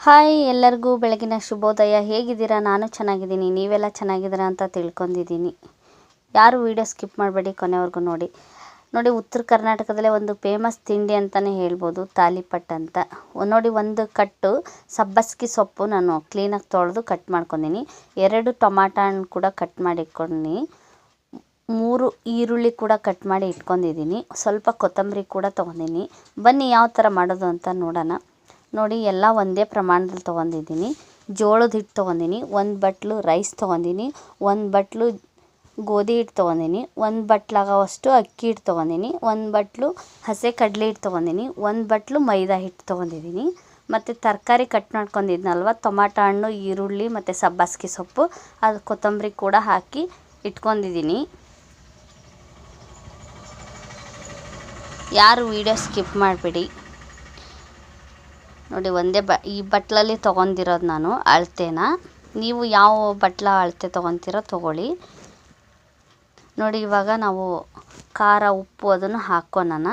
Hi ಎಲ್ಲರಿಗೂ ಬೆಳಗಿನ ಶುಭೋದಯ. ಹೇಗಿದ್ದೀರಾ? ನಾನು ಚೆನ್ನಾಗಿದ್ದೀನಿ, ನೀವೆಲ್ಲ ಚೆನ್ನಾಗಿದ್ದೀರಾ ಅಂತ ತಿಳ್ಕೊಂಡಿದ್ದೀನಿ. ಯಾರು ವಿಡಿಯೋ ಸ್ಕಿಪ್ ಮಾಡಬೇಡಿ, ಕೊನೆವರೆಗೂ ನೋಡಿ. ಉತ್ತರ ಕರ್ನಾಟಕದಲ್ಲೇ ಒಂದು ಫೇಮಸ್ ತಿಂಡಿ ಅಂತಲೇ ಹೇಳ್ಬೋದು, ತಾಲಿಪಟ್ ಅಂತ. ನೋಡಿ, ಒಂದು ಕಟ್ಟು ಸಬ್ಬಸ್ಗೆ ಸೊಪ್ಪು ನಾನು ಕ್ಲೀನಾಗಿ ತೊಳೆದು ಕಟ್ ಮಾಡ್ಕೊಂಡಿನಿ. 2 ಟೊಮಾಟೊ ಹಣ್ಣು ಕೂಡ ಕಟ್ ಮಾಡಿ ಇಟ್ಕೊಂಡಿನಿ. 3 ಈರುಳ್ಳಿ ಕೂಡ ಕಟ್ ಮಾಡಿ ಇಟ್ಕೊಂಡಿದ್ದೀನಿ. ಸ್ವಲ್ಪ ಕೊತ್ತಂಬರಿ ಕೂಡ ತೊಗೊಂಡಿನಿ. ಬನ್ನಿ ಯಾವ ಥರ ಮಾಡೋದು ಅಂತ ನೋಡೋಣ. ನೋಡಿ, ಎಲ್ಲ ಒಂದೇ ಪ್ರಮಾಣದಲ್ಲಿ ತೊಗೊಂಡಿದ್ದೀನಿ. ಜೋಳದ ಹಿಟ್ಟು ತೊಗೊಂಡಿನಿ, 1 ಬಟ್ಲು ರೈಸ್ ತೊಗೊಂಡಿನಿ, 1 ಬಟ್ಲು ಗೋಧಿ ಹಿಟ್ಟು ತೊಗೊಂಡಿನಿ, 1 ಬಟ್ಲಾಗೋವಷ್ಟು ಅಕ್ಕಿ ಹಿಟ್ಟು ತೊಗೊಂಡಿನಿ, 1 ಬಟ್ಲು ಹಸಿ ಕಡಲೆ ಹಿಟ್ಟು ತೊಗೊಂಡಿನಿ, 1 ಬಟ್ಲು ಮೈದಾ ಹಿಟ್ಟು ತೊಗೊಂಡಿದ್ದೀನಿ. ಮತ್ತು ತರಕಾರಿ ಕಟ್ ಮಾಡ್ಕೊಂಡಿದ್ನಲ್ವ, ಟೊಮಾಟೊ ಹಣ್ಣು, ಈರುಳ್ಳಿ ಮತ್ತು ಸಬ್ಬಸ್ಗೆ ಸೊಪ್ಪು, ಅದು ಕೊತ್ತಂಬರಿ ಕೂಡ ಹಾಕಿ ಇಟ್ಕೊಂಡಿದ್ದೀನಿ. ಯಾರು ವಿಡಿಯೋ ಸ್ಕಿಪ್ ಮಾಡಬೇಡಿ ನೋಡಿ. ಈ ಬಟ್ಲಲ್ಲಿ ತೊಗೊಂಡಿರೋದು ನಾನು ಅಳತೆನ. ನೀವು ಯಾವ ಬಟ್ಲ ಅಳತೆ ತೊಗೊತೀರೋ ತೊಗೊಳ್ಳಿ. ನೋಡಿ, ಇವಾಗ ನಾವು ಖಾರ ಉಪ್ಪು ಅದನ್ನು ಹಾಕ್ಕೊಳ್ಳೋಣ.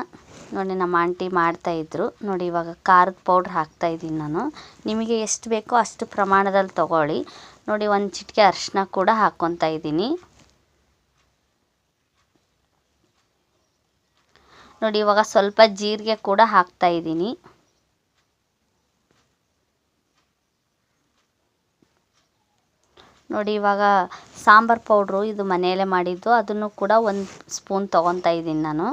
ನೋಡಿ, ನಮ್ಮ ಆಂಟಿ ಮಾಡ್ತಾಯಿದ್ರು. ನೋಡಿ, ಇವಾಗ ಖಾರದ ಪೌಡ್ರ್ ಹಾಕ್ತಾಯಿದ್ದೀನಿ ನಾನು. ನಿಮಗೆ ಎಷ್ಟು ಬೇಕೋ ಅಷ್ಟು ಪ್ರಮಾಣದಲ್ಲಿ ತೊಗೊಳ್ಳಿ. ನೋಡಿ, 1 ಚಿಟಿಕೆ ಅರಿಶಿನ ಕೂಡ ಹಾಕ್ಕೊತಾ ಇದ್ದೀನಿ. ನೋಡಿ, ಇವಾಗ ಸ್ವಲ್ಪ ಜೀರಿಗೆ ಕೂಡ ಹಾಕ್ತಾಯಿದ್ದೀನಿ. ನೋಡಿ, ಇವಾಗ ಸಾಂಬಾರು ಪೌಡ್ರು ಇದು ಮನೆಯಲ್ಲೇ ಮಾಡಿದ್ದು, ಅದನ್ನು ಕೂಡ 1 ಸ್ಪೂನ್ ತೊಗೊತಾ ಇದ್ದೀನಿ ನಾನು.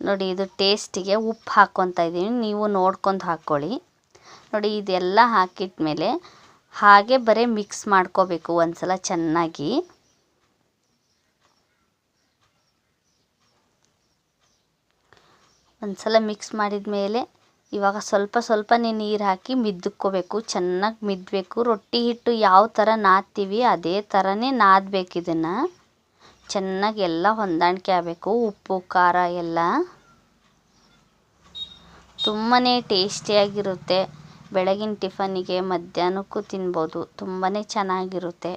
ನೋಡಿ, ಇದು ಟೇಸ್ಟಿಗೆ ಉಪ್ಪು ಹಾಕ್ಕೊತಾ ಇದ್ದೀನಿ, ನೀವು ನೋಡ್ಕೊಂಡು ಹಾಕ್ಕೊಳ್ಳಿ. ನೋಡಿ, ಇದೆಲ್ಲ ಹಾಕಿದ್ಮೇಲೆ ಹಾಗೆ ಬರೀ ಮಿಕ್ಸ್ ಮಾಡ್ಕೋಬೇಕು ಒಂದ್ಸಲ ಚೆನ್ನಾಗಿ. ಒಂದ್ಸಲ ಮಿಕ್ಸ್ ಮಾಡಿದ ಮೇಲೆ ಇವಾಗ ಸ್ವಲ್ಪ ನೀರು ಹಾಕಿ ಮಿದ್ದಕ್ಕೋಬೇಕು, ಚೆನ್ನಾಗಿ ಮಿದ್ದಬೇಕು. ರೊಟ್ಟಿ ಹಿಟ್ಟು ಯಾವ ಥರ ನಾದ್ತೀವಿ ಅದೇ ಥರನೇ ನಾದಬೇಕು. ಇದನ್ನು ಚೆನ್ನಾಗಿ ಎಲ್ಲ ಹೊಂದಾಣಿಕೆ ಆಗಬೇಕು, ಉಪ್ಪು ಖಾರ ಎಲ್ಲ. ತುಂಬಾ ಟೇಸ್ಟಿಯಾಗಿರುತ್ತೆ. ಬೆಳಗಿನ ಟಿಫನ್ನಿಗೆ ಮಧ್ಯಾಹ್ನಕ್ಕೂ ತಿನ್ಬೋದು, ತುಂಬಾ ಚೆನ್ನಾಗಿರುತ್ತೆ.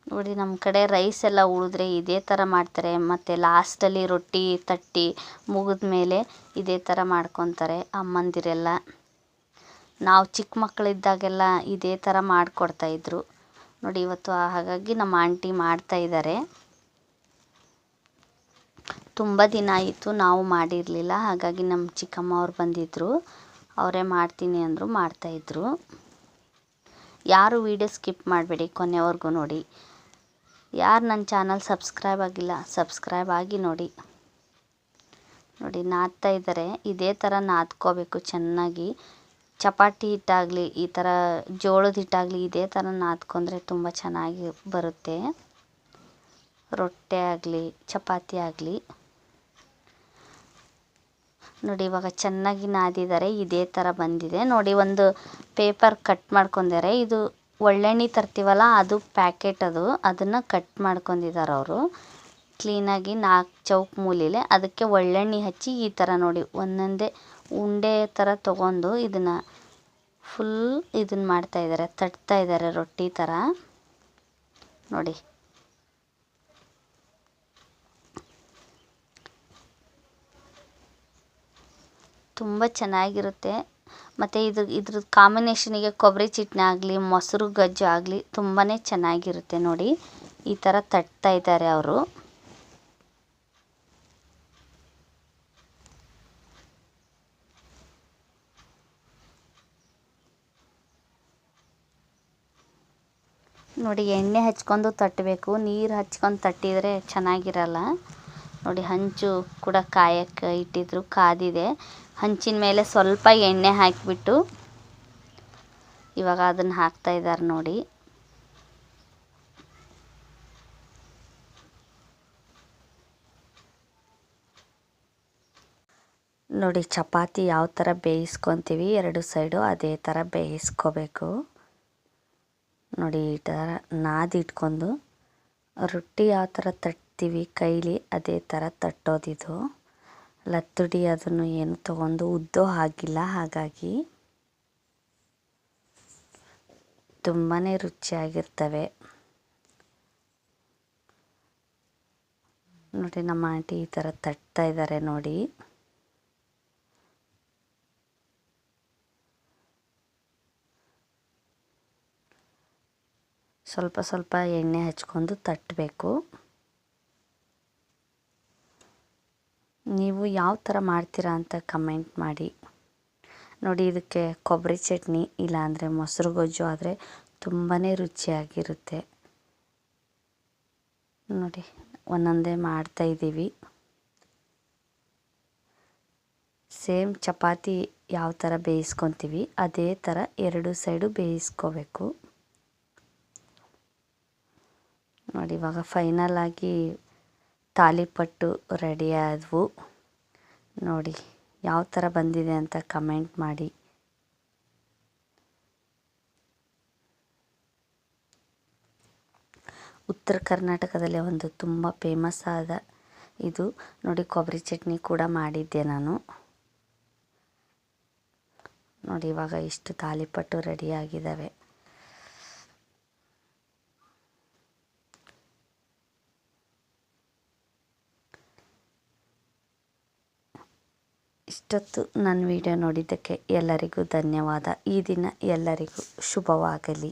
ನೋಡಿ, ನಮ್ಮ ಕಡೆ ರೈಸ್ ಎಲ್ಲ ಉಳಿದ್ರೆ ಇದೇ ಥರ ಮಾಡ್ತಾರೆ. ಮತ್ತು ಲಾಸ್ಟಲ್ಲಿ ರೊಟ್ಟಿ ತಟ್ಟಿ ಮುಗಿದ ಮೇಲೆ ಇದೇ ಥರ ಮಾಡ್ಕೊತಾರೆ ಅಮ್ಮಂದಿರೆಲ್ಲ. ನಾವು ಚಿಕ್ಕ ಮಕ್ಕಳಿದ್ದಾಗೆಲ್ಲ ಇದೇ ಥರ ಮಾಡಿಕೊಡ್ತಾಯಿದ್ರು. ನೋಡಿ, ಇವತ್ತು ಹಾಗಾಗಿ ನಮ್ಮ ಆಂಟಿ ಮಾಡ್ತಾಯಿದ್ದಾರೆ. ತುಂಬ ದಿನ ಆಯಿತು ನಾವು ಮಾಡಿರಲಿಲ್ಲ, ಹಾಗಾಗಿ ನಮ್ಮ ಚಿಕ್ಕಮ್ಮ ಅವ್ರು ಬಂದಿದ್ದರು, ಅವರೇ ಮಾಡ್ತೀನಿ ಅಂದರು, ಮಾಡ್ತಾಯಿದ್ರು. ಯಾರು ವಿಡಿಯೋ ಸ್ಕಿಪ್ ಮಾಡಬೇಡಿ, ಕೊನೆವರೆಗೂ ನೋಡಿ. ಯಾರು ನನ್ನ ಚಾನಲ್ ಸಬ್ಸ್ಕ್ರೈಬ್ ಆಗಿಲ್ಲ, ಸಬ್ಸ್ಕ್ರೈಬ್ ಆಗಿ ನೋಡಿ. ನೋಡಿ, ನಾದ್ತಾ ಇದ್ದಾರೆ. ಇದೇ ಥರ ನಾದ್ಕೋಬೇಕು ಚೆನ್ನಾಗಿ. ಚಪಾತಿ ಹಿಟ್ಟಾಗಲಿ, ಈ ಥರ ಜೋಳದ ಹಿಟ್ಟಾಗಲಿ ಇದೇ ಥರ ನಾದ್ಕೊಂಡ್ರೆ ತುಂಬ ಚೆನ್ನಾಗಿ ಬರುತ್ತೆ. ರೊಟ್ಟಿ ಆಗಲಿ ಚಪಾತಿ ಆಗಲಿ. ನೋಡಿ, ಇವಾಗ ಚೆನ್ನಾಗಿ ನಾದಿದ್ದಾರೆ, ಇದೇ ಥರ ಬಂದಿದೆ. ನೋಡಿ, ಒಂದು ಪೇಪರ್ ಕಟ್ ಮಾಡ್ಕೊಂಡಿದ್ದಾರೆ. ಇದು ಒಳ್ಳೆಣ್ಣೆ ತರ್ತೀವಲ್ಲ, ಅದು ಪ್ಯಾಕೆಟ್, ಅದನ್ನು ಕಟ್ ಮಾಡ್ಕೊಂಡಿದ್ದಾರೆ ಅವರು ಕ್ಲೀನಾಗಿ 4 ಚೌಕ್ ಮೂಲೆಲೆ. ಅದಕ್ಕೆ ಒಳ್ಳೆಣ್ಣೆ ಹಚ್ಚಿ ಈ ಥರ ನೋಡಿ ಒಂದೊಂದೇ ಉಂಡೆ ಥರ ತೊಗೊಂಡು ಇದನ್ನು ಫುಲ್ ಇದನ್ನು ಮಾಡ್ತಾಯಿದ್ದಾರೆ, ತಟ್ತಾ ಇದ್ದಾರೆ ರೊಟ್ಟಿ ಥರ. ನೋಡಿ, ತುಂಬ ಚೆನ್ನಾಗಿರುತ್ತೆ. ಮತ್ತು ಇದ್ರ ಕಾಂಬಿನೇಷನಿಗೆ ಕೊಬ್ಬರಿ ಚಟ್ನಿ ಆಗಲಿ, ಮೊಸರು ಗಜ್ಜು ಆಗಲಿ ತುಂಬಾ ಚೆನ್ನಾಗಿರುತ್ತೆ. ನೋಡಿ, ಈ ಥರ ತಟ್ತಾ ಇದ್ದಾರೆ ಅವರು. ನೋಡಿ, ಎಣ್ಣೆ ಹಚ್ಕೊಂಡು ತಟ್ಟಬೇಕು, ನೀರು ಹಚ್ಕೊಂಡು ತಟ್ಟಿದರೆ ಚೆನ್ನಾಗಿರಲ್ಲ. ನೋಡಿ, ಹಂಚು ಕೂಡ ಕಾಯಕ್ಕೆ ಇಟ್ಟಿದ್ರು, ಕಾದಿದೆ. ಹಂಚಿನ ಮೇಲೆ ಸ್ವಲ್ಪ ಎಣ್ಣೆ ಹಾಕಿಬಿಟ್ಟು ಇವಾಗ ಅದನ್ನು ಹಾಕ್ತಾ ಇದ್ದಾರೆ. ನೋಡಿ, ನೋಡಿ ಚಪಾತಿ ಯಾವ ಥರ ಬೇಯಿಸ್ಕೊತೀವಿ 2 ಸೈಡು ಅದೇ ಥರ ಬೇಯಿಸ್ಕೋಬೇಕು. ನೋಡಿ, ಈ ಥರ ನಾದಿಟ್ಕೊಂಡು ರೊಟ್ಟಿ ಯಾವ ಥರ ತಟ್ತೀವಿ ಕೈಲಿ ಅದೇ ಥರ ತಟ್ಟೋದಿದು. ಲತ್ತುಡಿ ಅದನ್ನು ಏನು ತೊಗೊಂಡು ಉದ್ದೋ ಆಗಿಲ್ಲ, ಹಾಗಾಗಿ ತುಂಬಾ ರುಚಿಯಾಗಿರ್ತವೆ. ನೋಡಿ ನಮ್ಮ ಆಂಟಿ ಈ ಥರ ತಟ್ತಾ ಇದ್ದಾರೆ ನೋಡಿ. ಸ್ವಲ್ಪ ಸ್ವಲ್ಪ ಎಣ್ಣೆ ಹಚ್ಕೊಂಡು ತಟ್ಟಬೇಕು. ನೀವು ಯಾವ ಥರ ಮಾಡ್ತೀರಾ ಅಂತ ಕಮೆಂಟ್ ಮಾಡಿ. ನೋಡಿ ಇದಕ್ಕೆ ಕೊಬ್ಬರಿ ಚಟ್ನಿ ಇಲ್ಲಾಂದರೆ ಮೊಸರು ಗೊಜ್ಜು ಆದರೆ ತುಂಬಾ ರುಚಿಯಾಗಿರುತ್ತೆ. ನೋಡಿ ಒಂದೊಂದೇ ಮಾಡ್ತಾಯಿದ್ದೀವಿ. ಸೇಮ್ ಚಪಾತಿ ಯಾವ ಥರ ಬೇಯಿಸ್ಕೊತೀವಿ ಅದೇ ಥರ ಎರಡು ಸೈಡು ಬೇಯಿಸ್ಕೋಬೇಕು. ನೋಡಿ ಇವಾಗ ಫೈನಲ್ ಆಗಿ ತಾಲಿಪಟ್ಟು ರೆಡಿ ಆದವು. ನೋಡಿ ಯಾವ ಥರ ಬಂದಿದೆ ಅಂತ ಕಮೆಂಟ್ ಮಾಡಿ. ಉತ್ತರ ಕರ್ನಾಟಕದಲ್ಲಿ ಒಂದು ತುಂಬ ಫೇಮಸ್ ಆದ ಇದು ನೋಡಿ. ಕೊಬ್ಬರಿ ಚಟ್ನಿ ಕೂಡ ಮಾಡಿದ್ದೆ ನಾನು. ನೋಡಿ ಇವಾಗ ಇಷ್ಟು ತಾಲಿಪಟ್ಟು ರೆಡಿಯಾಗಿದ್ದಾವೆ. ಇಷ್ಟೊತ್ತು ನನ್ನ ವಿಡಿಯೋ ನೋಡಿದ್ದಕ್ಕೆ ಎಲ್ಲರಿಗೂ ಧನ್ಯವಾದ. ಈ ದಿನ ಎಲ್ಲರಿಗೂ ಶುಭವಾಗಲಿ.